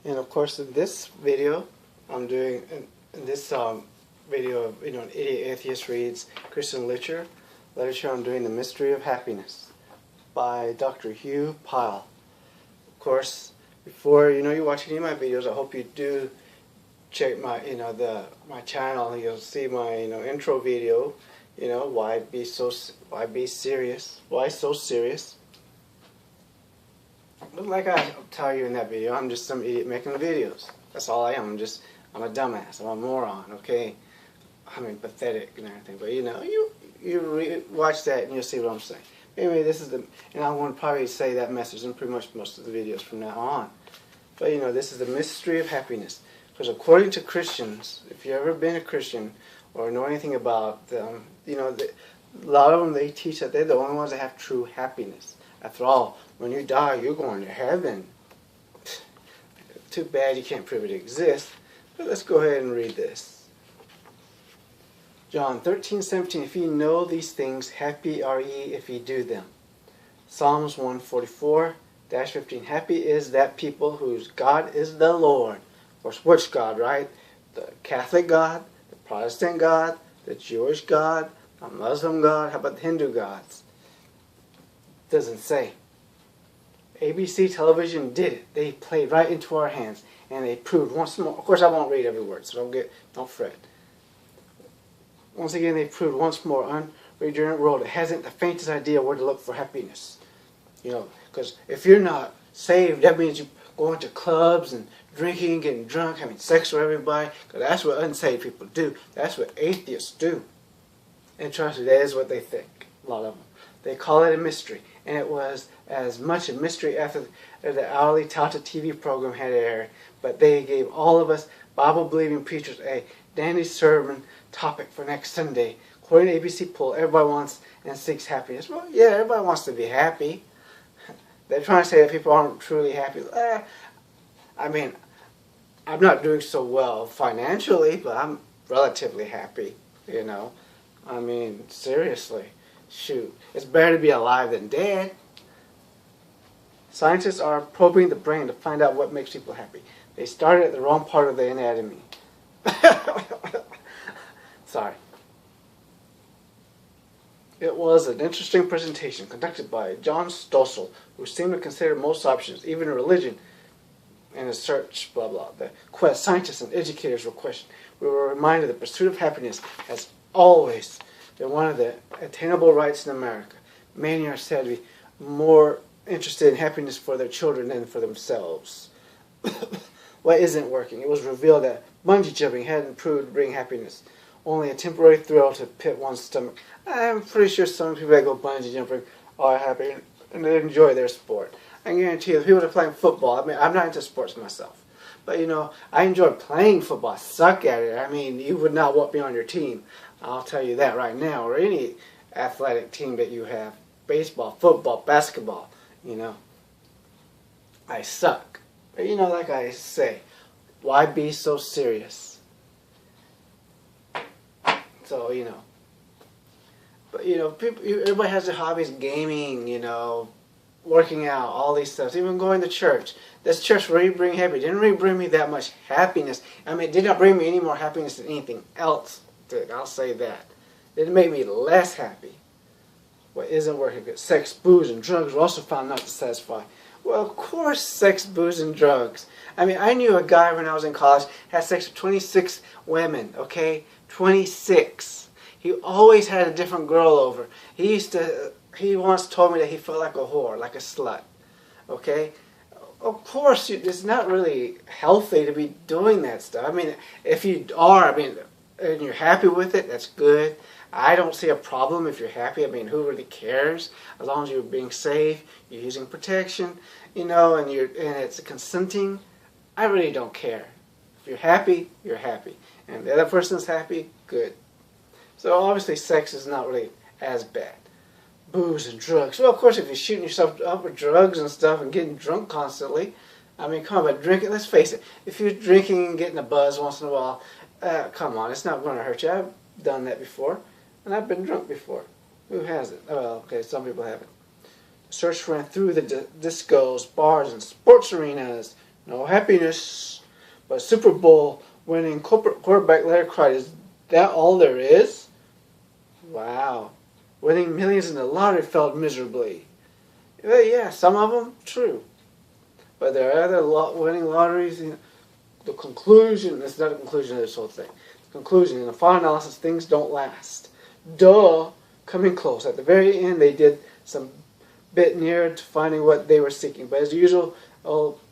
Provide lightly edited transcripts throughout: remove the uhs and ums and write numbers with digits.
And of course, in this video, I'm doing in this video of an idiot atheist reads Christian literature. I'm doing The Mystery of Happiness by Dr. Hugh Pyle. Of course, before you watch any of my videos, I hope you do check my my channel. You'll see my intro video. Why be serious? Why so serious? But like I tell you in that video, I'm just some idiot making videos. That's all I am. I'm a dumbass. I'm a moron. Okay, I mean pathetic and everything. But you watch that and you'll see what I'm saying. Anyway, and I'm going to probably say that message in pretty much most of the videos from now on. But this is the mystery of happiness. Because according to Christians, if you've ever been a Christian or know anything about them, a lot of them, they teach that they're the only ones that have true happiness. After all, when you die, you're going to heaven. Too bad you can't prove it exists. But let's go ahead and read this. John 13:17. If ye know these things, happy are ye if ye do them. Psalms 144-15. Happy is that people whose God is the Lord. Of course, which God, right? The Catholic God, the Protestant God, the Jewish God, the Muslim God. How about the Hindu gods? Doesn't say. ABC television did it. They played right into our hands, and they proved once more. Of course, I won't read every word, so don't fret. Once again, they proved once more, unregenerate world, it hasn't the faintest idea where to look for happiness. Because if you're not saved, that means you going to clubs and drinking, getting drunk, having sex with everybody. Because that's what unsaved people do. That's what atheists do. And trust me, that is what they think. A lot of them. They call it a mystery. And it was as much a mystery after the hourly touted TV program had aired. But they gave all of us Bible-believing preachers a dandy sermon topic for next Sunday. According to ABC poll, everybody wants and seeks happiness. Well, yeah, everybody wants to be happy. They're trying to say that people aren't truly happy. I mean, I'm not doing so well financially, but I'm relatively happy, I mean, seriously. Shoot, it's better to be alive than dead. Scientists are probing the brain to find out what makes people happy. They started at the wrong part of the anatomy. Sorry. It was an interesting presentation conducted by John Stossel, who seemed to consider most options, even religion, in a search, blah, blah. The scientists and educators were questioned. We were reminded the pursuit of happiness has always been one of the attainable rights in America. Many are said to be more interested in happiness for their children than for themselves. What isn't working? It was revealed that bungee jumping hadn't proved to bring happiness. Only a temporary thrill to pit one's stomach. I'm pretty sure some people that go bungee jumping are happy and they enjoy their sport. I can guarantee you, the people that are playing football, I mean, I'm not into sports myself. But, I enjoy playing football. I suck at it. I mean, you would not want me on your team. I'll tell you that right now. Or any athletic team that you have. Baseball, football, basketball, I suck. But, like I say, why be so serious? So, But, people, everybody has their hobbies, gaming, working out, all these stuff, even going to church. This church really bring happy. It didn't really bring me that much happiness. I mean, it did not bring me any more happiness than anything else did. I'll say that. It made me less happy. What isn't working? Sex, booze, and drugs were also found not to satisfy. Well, of course, sex, booze, and drugs. I mean, I knew a guy when I was in college had sex with 26 women. Okay, 26. He always had a different girl over. He once told me that he felt like a whore, like a slut. Okay? Of course, it's not really healthy to be doing that stuff. I mean, if you are, and you're happy with it, that's good. I don't see a problem if you're happy. I mean, who really cares? As long as you're being safe, you're using protection, and it's consenting, I really don't care. If you're happy, you're happy. And the other person's happy, good. So obviously sex is not really as bad. Booze and drugs. Well, of course, if you're shooting yourself up with drugs and stuff and getting drunk constantly, I mean, come on, but drinking, let's face it, if you're drinking and getting a buzz once in a while, come on, it's not going to hurt you. I've done that before, and I've been drunk before. Who hasn't? Oh, well, okay, some people haven't. The search ran through the discos, bars, and sports arenas, No happiness. But Super Bowl winning quarterback Larry cried, is that all there is? Wow. Winning millions in the lottery felt miserably. Well, yeah, some of them, true. But there are other winning lotteries. The conclusion, it's not a conclusion of this whole thing. The conclusion, in the final analysis, things don't last. Duh, coming close. At the very end, they did some bit near to finding what they were seeking. But as usual,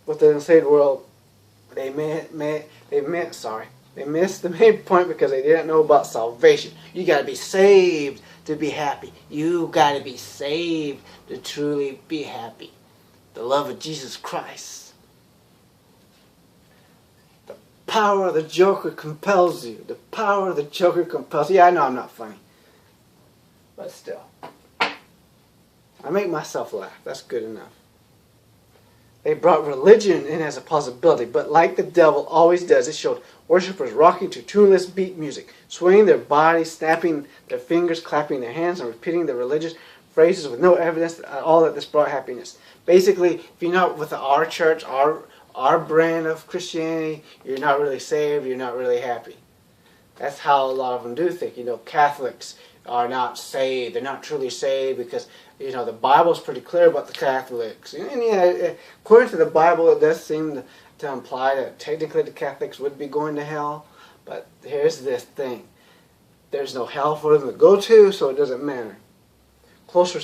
with the insane world, they missed the main point because they didn't know about salvation. You got to be saved to be happy. You got to be saved to truly be happy. The love of Jesus Christ. The power of the Joker compels you. The power of the Joker compels you. Yeah, I know I'm not funny. But still. I make myself laugh. That's good enough. They brought religion in as a possibility, but like the devil always does, it showed worshippers rocking to tuneless beat music, swaying their bodies, snapping their fingers, clapping their hands, and repeating the religious phrases with no evidence at all that this brought happiness. Basically, if you're not with our church, our brand of Christianity, you're not really saved, you're not really happy. That's how a lot of them do think. Catholics are not saved. They're not truly saved because, the Bible's pretty clear about the Catholics. And yeah, according to the Bible, it does seem to imply that technically the Catholics would be going to hell. But here's this thing. There's no hell for them to go to, so it doesn't matter. Close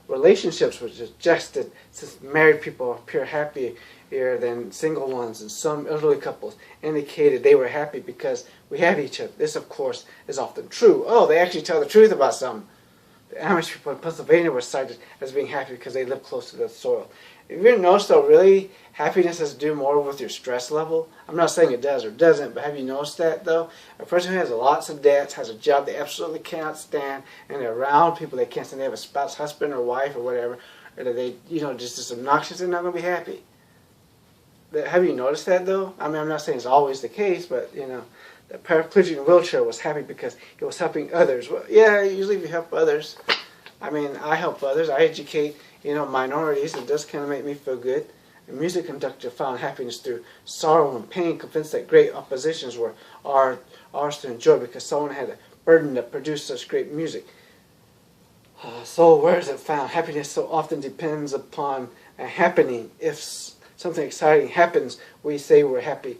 relationships were suggested since married people appear happier than single ones, and some elderly couples indicated they were happy because we have each other. This, of course, is often true. Oh, they actually tell the truth about some. The Amish people in Pennsylvania were cited as being happy because they live close to the soil. Have you ever noticed, though, really, happiness has to do more with your stress level? I'm not saying it does or doesn't, but have you noticed that, though? A person who has lots of debts, has a job they absolutely cannot stand, and they're around people they can't stand, they have a spouse, husband, or wife, or whatever, or they, just obnoxious, they're not going to be happy. Have you noticed that, though? I mean, I'm not saying it's always the case, but, the paraplegic in a wheelchair was happy because he was helping others. Well, yeah, usually if you help others. I mean, I help others. I educate, minorities. It does kind of make me feel good. A music conductor found happiness through sorrow and pain, convinced that great oppositions were ours to enjoy because someone had a burden to produce such great music. So where is it found? Happiness so often depends upon a happening. If something exciting happens, we say we're happy.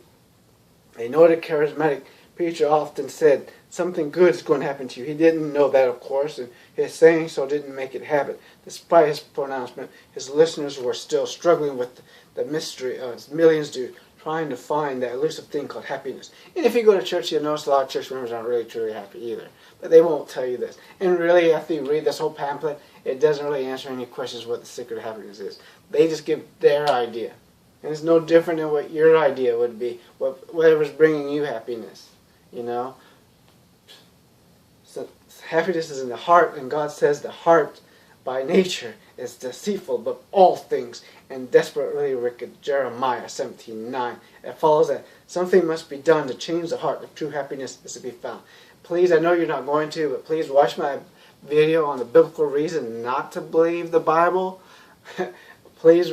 A noted charismatic preacher often said, something good is going to happen to you. He didn't know that, of course, and his saying so didn't make it happen. Despite his pronouncement, his listeners were still struggling with the mystery, as millions do, trying to find that elusive thing called happiness. And if you go to church, you'll notice a lot of church members aren't really truly happy either. But they won't tell you this. And really, after you read this whole pamphlet, it doesn't really answer any questions what the secret of happiness is. They just give their idea. And it's no different than what your idea would be, whatever's bringing you happiness, So happiness is in the heart, and God says the heart by nature is deceitful above all things and desperately wicked. Jeremiah 17:9. It follows that something must be done to change the heart if true happiness is to be found. Please, I know you're not going to, but please watch my video on the biblical reason not to believe the Bible. Please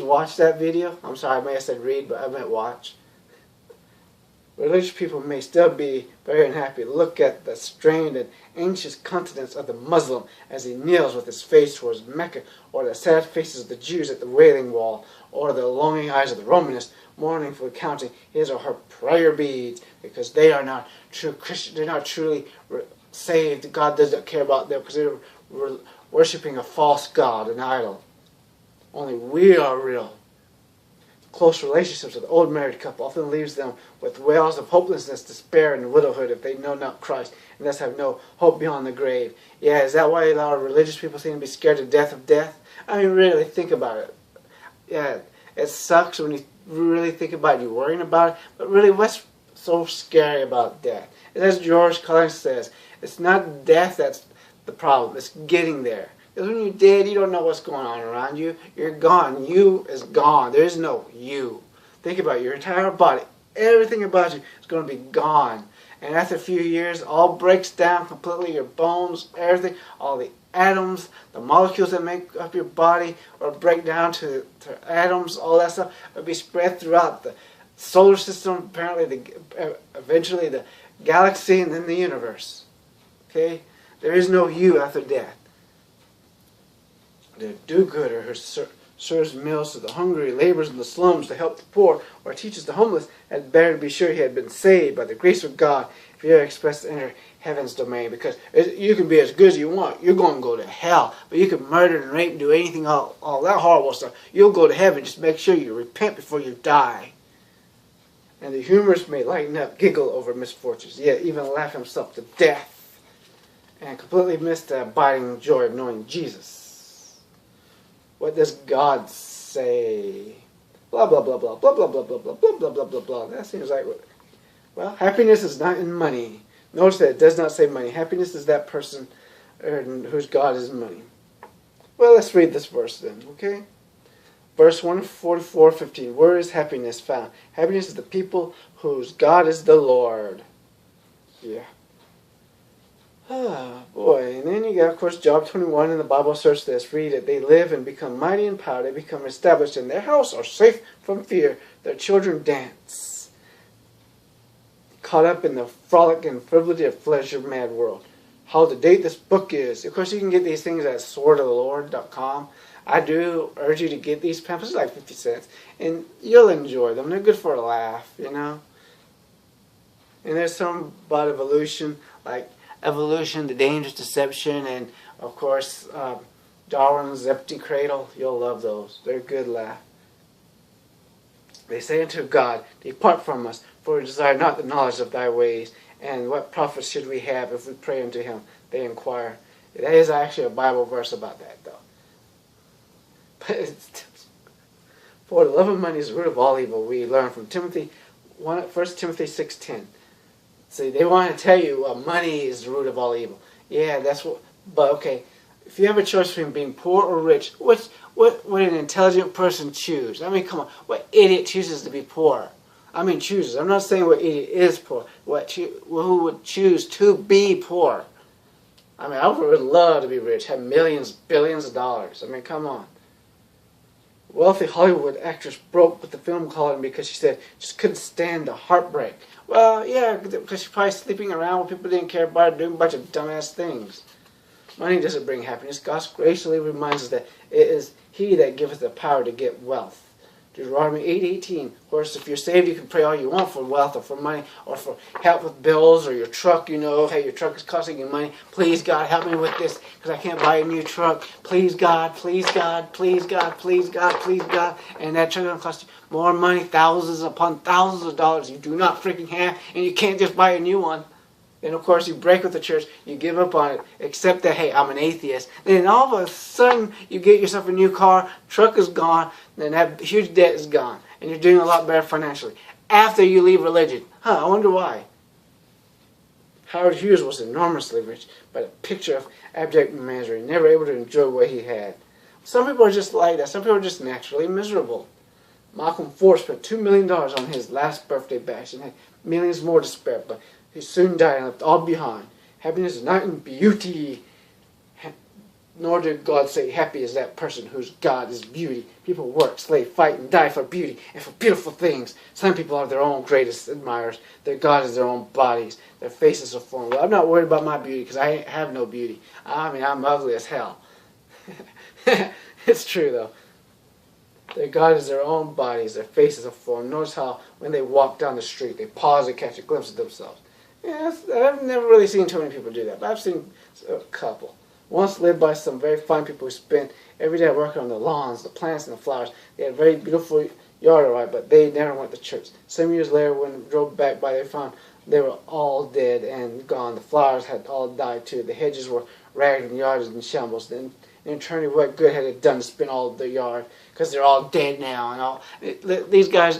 watch that video. I'm sorry, I may have said read, but I meant watch. Religious people may still be very unhappy. Look at the strained and anxious countenance of the Muslim as he kneels with his face towards Mecca, or the sad faces of the Jews at the Wailing Wall, or the longing eyes of the Romanist mournfully counting his or her prayer beads, because they are not true Christians. They're not truly saved. God doesn't care about them because they're worshiping a false god, an idol. Only we are real. Close relationships with an old married couple often leaves them with wails of hopelessness, despair, and widowhood if they know not Christ and thus have no hope beyond the grave. Yeah, is that why a lot of religious people seem to be scared to death of death? I mean, really, think about it. Yeah, it sucks when you really think about it, you're worrying about it, but really, what's so scary about death? As George Collins says, it's not death that's the problem, it's getting there. Because when you're dead, you don't know what's going on around you. You're gone. You is gone. There is no you. Think about it. Your entire body, everything about you is going to be gone. And after a few years, all breaks down completely. Your bones, everything, all the atoms, the molecules that make up your body, or break down to atoms, all that stuff, will be spread throughout the solar system, apparently eventually the galaxy, and then the universe. Okay? There is no you after death. The do-gooder who serves meals to the hungry, labors in the slums to help the poor, or teaches the homeless, had better to be sure he had been saved by the grace of God if he ever expects to enter heaven's domain. Because you can be as good as you want. You're going to go to hell. But you can murder and rape and do anything, all that horrible stuff. You'll go to heaven. Just make sure you repent before you die. And the humorist may lighten up, giggle over misfortunes, yet even laugh himself to death, and completely miss the abiding joy of knowing Jesus. What does God say? Blah, blah, blah, blah, blah, blah, blah, blah, blah, blah, blah, blah, blah, blah. That seems like, well, happiness is not in money. Notice that it does not say money. Happiness is that person whose God is money. Well, let's read this verse then, okay? Verse 144:15. Where is happiness found? Happiness is the people whose God is the Lord. Yeah. Oh, boy. And then you got, of course, Job 21 in the Bible. Search this. Read it. They live and become mighty in power. They become established in their house, are safe from fear. Their children dance. Caught up in the frolic and frivolity of pleasure-mad world. How to date this book is. Of course, you can get these things at swordofthelord.com. I do urge you to get these pamphlets. It's like 50 cents. And you'll enjoy them. They're good for a laugh, you know. And there's some about evolution, like Evolution, The Dangerous Deception, and, of course, Darwin's Empty Cradle. You'll love those. They're a good laugh. They say unto God, depart from us, for we desire not the knowledge of thy ways. And what profit should we have if we pray unto him? They inquire. That is actually a Bible verse about that, though. For the love of money is the root of all evil. We learn from 1 Timothy 6:10. See, they want to tell you money is the root of all evil. Yeah, that's what. But okay, if you have a choice between being poor or rich, what would an intelligent person choose? I mean, come on, what idiot chooses to be poor? I mean, chooses. I'm not saying what idiot is poor. Who would choose to be poor? I mean, I would love to be rich, have millions, billions of dollars. I mean, come on. Wealthy Hollywood actress broke with the film calling because she said just couldn't stand the heartbreak. Well, yeah, because she's probably sleeping around when people didn't care about her, doing a bunch of dumbass things. Money doesn't bring happiness. God graciously reminds us that it is He that giveth the power to get wealth. Deuteronomy 8:18. Of course, if you're saved, you can pray all you want for wealth or for money or for help with bills or your truck. You know, hey, your truck is costing you money. Please, God, help me with this because I can't buy a new truck. Please, God, please, God, please, God, please, God, please, God. And that truck is going to cost you more money, thousands upon thousands of dollars you do not freaking have, and you can't just buy a new one. And of course, you break with the church, you give up on it, accept that, hey, I'm an atheist. Then all of a sudden, you get yourself a new car, truck is gone, then that huge debt is gone, and you're doing a lot better financially. After you leave religion. I wonder why. Howard Hughes was enormously rich, but a picture of abject misery, never able to enjoy what he had. Some people are just like that. Some people are just naturally miserable. Malcolm Ford spent $2 million on his last birthday bash and had millions more to spare, but he soon died and left all behind. Happiness is not in beauty, nor did God say happy is that person whose God is beauty. People work, slave, fight, and die for beauty and for beautiful things. Some people are their own greatest admirers. Their God is their own bodies. Their faces are formed. Well, I'm not worried about my beauty because I have no beauty. I mean, I'm ugly as hell. It's true, though. Their God is their own bodies. Their faces are formed. Notice how when they walk down the street, they pause to catch a glimpse of themselves. Yeah, I've never really seen too many people do that, but I've seen a couple. Once lived by some very fine people who spent every day working on the lawns, the plants, and the flowers. They had a very beautiful yard, all right, but they never went to church. Some years later, when we drove back by, they found they were all dead and gone. The flowers had all died too. The hedges were ragged and the yard was in shambles. Then, in eternity, what good had it done to spin all the yard? Because they're all dead now and all. These guys,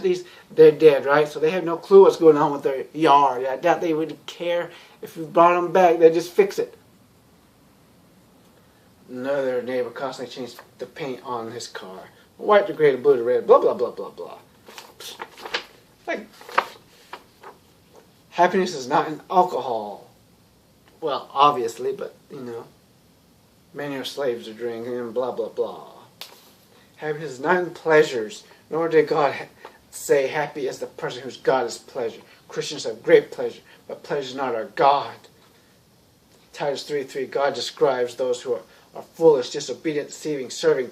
they're dead, right? So they have no clue what's going on with their yard. I doubt they would care if you brought them back. They'd just fix it. Another neighbor constantly changed the paint on his car. White to gray to blue to red, blah, blah, blah, blah, blah. Like, happiness is not in alcohol. Well, obviously, but, you know. Many are slaves of drink and blah blah blah. Happiness is not in pleasures, nor did God say happy is the person whose God is pleasure. Christians have great pleasure, but pleasure is not our God. Titus 3:3, God describes those who are foolish, disobedient, deceiving, serving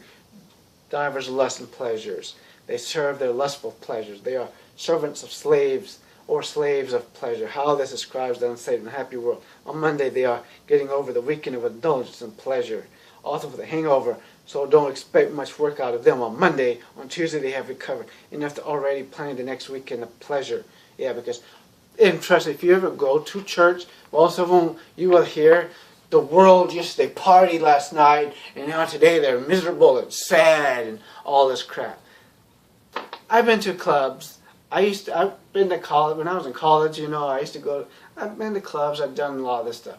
divers lusts and pleasures. They serve their lustful pleasures. They are servants of slaves or slaves of pleasure. How this describes the unsaved and happy world. On Monday they are getting over the weekend of indulgence and pleasure, also with a hangover, so don't expect much work out of them on Monday. On Tuesday they have recovered enough to already plan the next weekend of pleasure. Yeah, because, and trust me, if you ever go to church, most of them you will hear the world just, they partied last night and now today they're miserable and sad and all this crap. I've been to clubs. I've been to college. When I was in college, I used to go. I've been to clubs. I've done a lot of this stuff.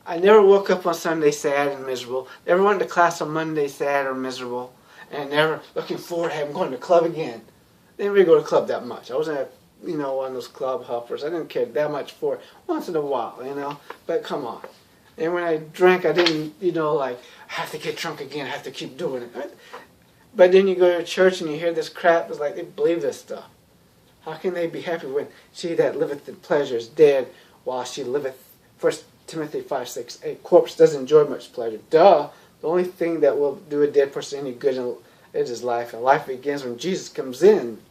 I never woke up on Sunday sad and miserable. Never went to class on Monday sad or miserable. And never looking forward to having going to the club again. Didn't really go to the club that much. I wasn't one of those club hoppers. I didn't care that much for it. Once in a while, But come on. And when I drank, I didn't, I have to get drunk again. I have to keep doing it. But then you go to church and you hear this crap. It's like they believe this stuff. How can they be happy when she that liveth in pleasure is dead while she liveth? 1 Timothy 5:6. A corpse doesn't enjoy much pleasure. Duh. The only thing that will do a dead person any good is his life. And life begins when Jesus comes in.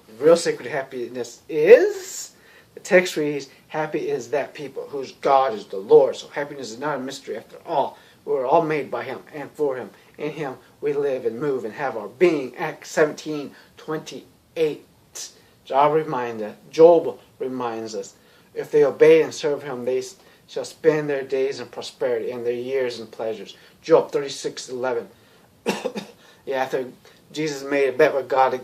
The real secret of happiness is, the text reads, happy is that people whose God is the Lord. So happiness is not a mystery after all. We are all made by Him and for Him. In Him we live and move and have our being. Acts 17:28. Job reminds us, if they obey and serve Him, they shall spend their days in prosperity and their years in pleasures. Job 36:11. Yeah, after Jesus made a bet with God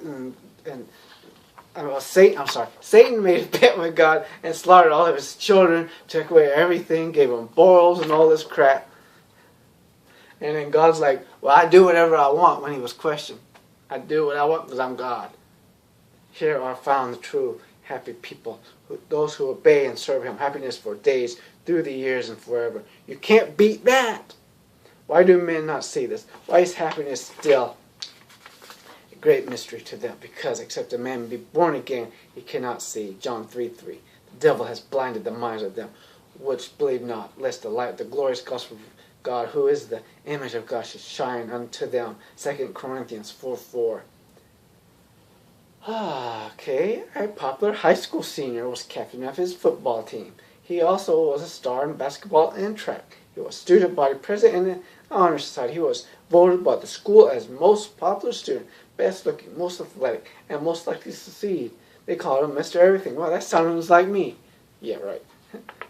Satan made a bet with God and slaughtered all of his children, took away everything, gave them boils and all this crap. And then God's like, well, I do whatever I want when He was questioned. I do what I want because I'm God. Here are found the true happy people, those who obey and serve Him. Happiness for days, through the years, and forever. You can't beat that. Why do men not see this? Why is happiness still a great mystery to them? Because except a man be born again, he cannot see. John 3:3. The devil has blinded the minds of them which believe not, lest the light of the glorious gospel of God, who is the image of God, should shine unto them. 2 Corinthians 4:4. Okay, a popular high school senior was captain of his football team. He also was a star in basketball and track. He was student body president in the honor society. He was voted by the school as most popular student, best looking, most athletic, and most likely to succeed. They called him Mr. Everything. Well, that sounds like me. Yeah, right.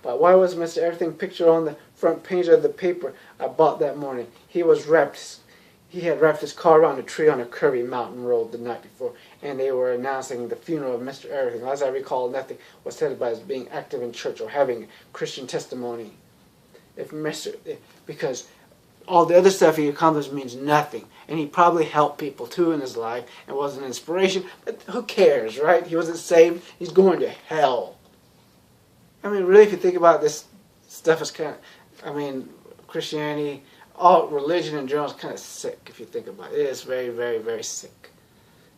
But why was Mr. Everything pictured on the front page of the paper I bought that morning? He had wrapped his car around a tree on a curvy mountain road the night before, and they were announcing the funeral of Mr. Everything. As I recall, nothing was said about his being active in church or having Christian testimony. Because all the other stuff he accomplished means nothing. And he probably helped people too in his life and was an inspiration, but who cares, right? He wasn't saved. He's going to hell. I mean, really, if you think about this stuff, is Christianity, all religion in general is kind of sick if you think about it. It is very, very, very sick.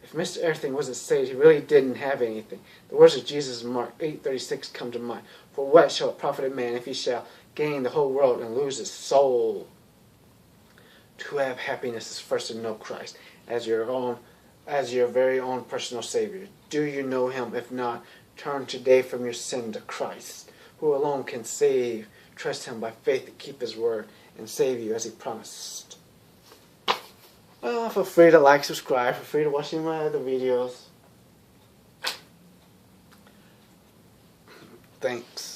If Mr. Everything wasn't saved, he really didn't have anything. The words of Jesus in Mark 8:36 come to mind. For what shall it profit a man if he shall gain the whole world and lose his soul? To have happiness is first to know Christ as your very own personal Savior. Do you know Him? If not, turn today from your sin to Christ, who alone can save. Trust Him by faith to keep His word and save you as He promised. Well, feel free to like, subscribe, feel free to watch my other videos. Thanks.